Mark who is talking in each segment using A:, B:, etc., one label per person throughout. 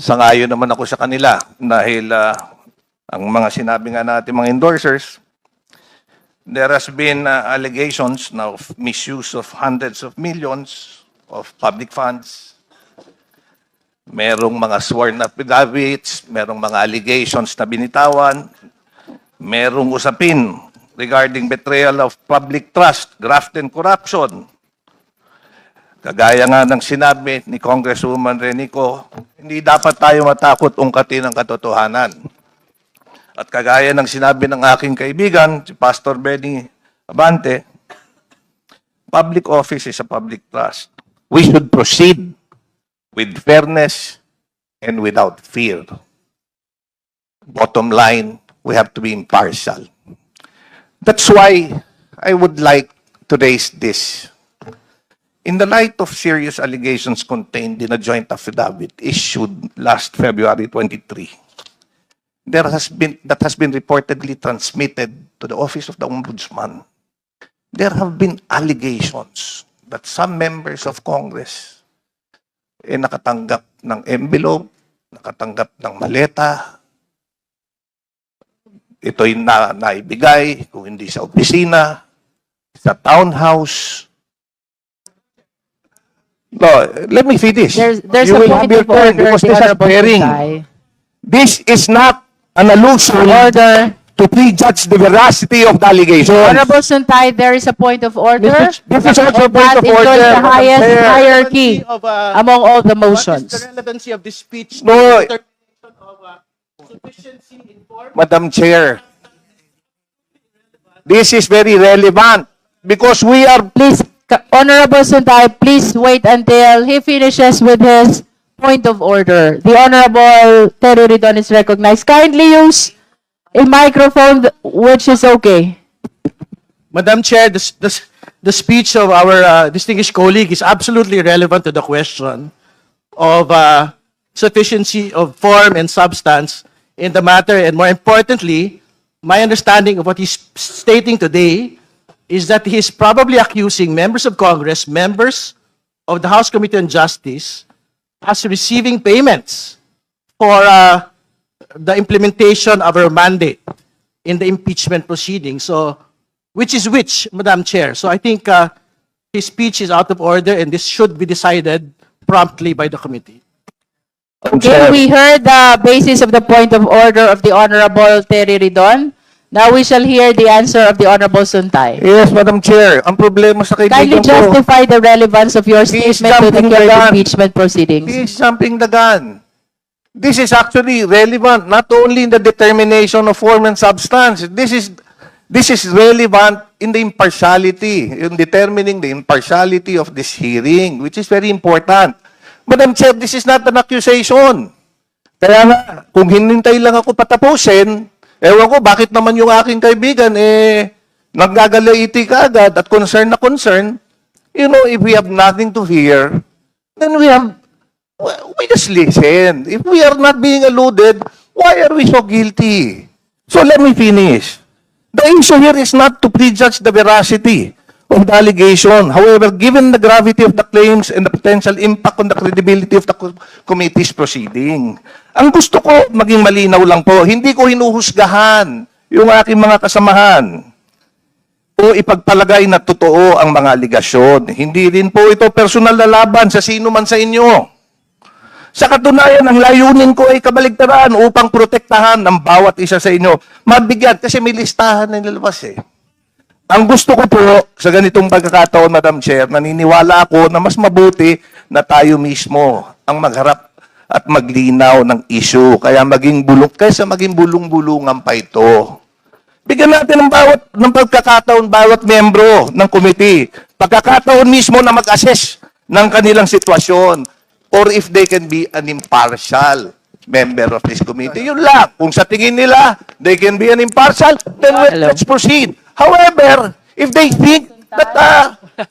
A: Sangayon naman ako sa kanila dahil ang mga sinabi nga natin mga endorsers, there has been allegations now of misuse of hundreds of millions of public funds. Merong mga sworn affidavits, merong mga allegations na binitawan, merong usapin regarding betrayal of public trust, graft and corruption. Kagaya nga ng sinabi ni Congresswoman Renico, hindi dapat tayo matakot ungkatin ang katotohanan. At kagaya ng sinabi ng aking kaibigan, si Pastor Benny Abante, public office is a public trust. We should proceed with fairness and without fear. Bottom line, we have to be impartial. That's why I would like to raise this. In the light of serious allegations contained in a joint affidavit issued last February 23, that has been reportedly transmitted to the Office of the Ombudsman, there have been allegations that some members of Congress nakatanggap ng envelope, nakatanggap ng maleta, ito'y naibigay, kung hindi sa opisina, sa townhouse. No, let me finish.
B: There's
A: You
B: a
A: will
B: point
A: have your
B: of
A: turn
B: order,
A: because
B: the
A: this is
B: Honorable
A: bearing.
B: Sutay.
A: This is not an allusion
B: Order.
A: to prejudge the veracity of the allegation.
B: Honorable Suntay, there is a point of order.
A: This is also a
B: And
A: point
B: that
A: of
B: includes
A: order,
B: the
A: Madam
B: highest
A: Chair.
B: hierarchy
C: Of,
B: among all the
C: What is
B: motions.
C: the relevancy of this speech?
A: No.
C: To the determination of sufficiency in form?
A: Madam Chair, this is very relevant because we are
B: Please, Honorable Suntay, please wait until he finishes with his point of order. The Honorable Terry Ridon is recognized. Kindly use a microphone which is okay.
C: Madam Chair, the speech of our distinguished colleague is absolutely relevant to the question of sufficiency of form and substance in the matter. And more importantly, my understanding of what he's stating today is that he is probably accusing members of Congress, members of the House Committee on Justice, as receiving payments for the implementation of our mandate in the impeachment proceeding. So, which is which, Madam Chair? So I think his speech is out of order and this should be decided promptly by the committee.
B: Okay, we heard the basis of the point of order of the Honorable Terry Ridon. Now we shall hear the answer of the Honorable Suntay.
A: Yes, Madam Chair. Ang problema sa
B: Kindly
A: kaibigan ko,
B: justify the relevance of your
A: He is
B: statement to the
A: jumping the
B: current
A: gun.
B: impeachment proceedings.
A: he is jumping the gun. This is actually relevant not only in the determination of form and substance. This is relevant in the impartiality, in determining the impartiality of this hearing, which is very important. Madam Chair, this is not an accusation. Kaya nga, kung hinintay lang ako patapusin, ewan ko, bakit naman yung aking kaibigan, naggagalaiti ka agad at concern na concern. You know, if we have nothing to fear, then we just listen. If we are not being alluded, why are we so guilty? So let me finish. The issue here is not to prejudge the veracity of the allegation. However, given the gravity of the claims and the potential impact on the credibility of the committee's proceeding, ang gusto ko maging malinaw lang po, hindi ko hinuhusgahan yung aking mga kasamahan o ipagpalagay na totoo ang mga aligasyon. Hindi rin po ito personal na laban sa sino man sa inyo. Sa katunayan, ang layunin ko ay kabaligtaran upang protektahan ng bawat isa sa inyo. Mabigyan, kasi may listahan na nilabas eh. Ang gusto ko po sa ganitong pagkakataon, Madam Chair, naniniwala ako na mas mabuti na tayo mismo ang magharap at maglinaw ng issue. Kaya kaysa maging bulong-bulungan pa ito. Bigyan natin ng pagkakataon bawat membro ng committee. Pagkakataon mismo na mag-assess ng kanilang sitwasyon or if they can be an impartial member of this committee. Yun lang. Kung sa tingin nila, they can be an impartial, then let's proceed. However, if they think that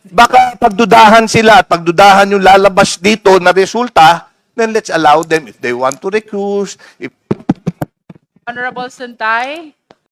A: baka pagdudahan sila at pagdudahan yung lalabas dito na resulta, then let's allow them if they want to recuse.
B: Honorable Suntay.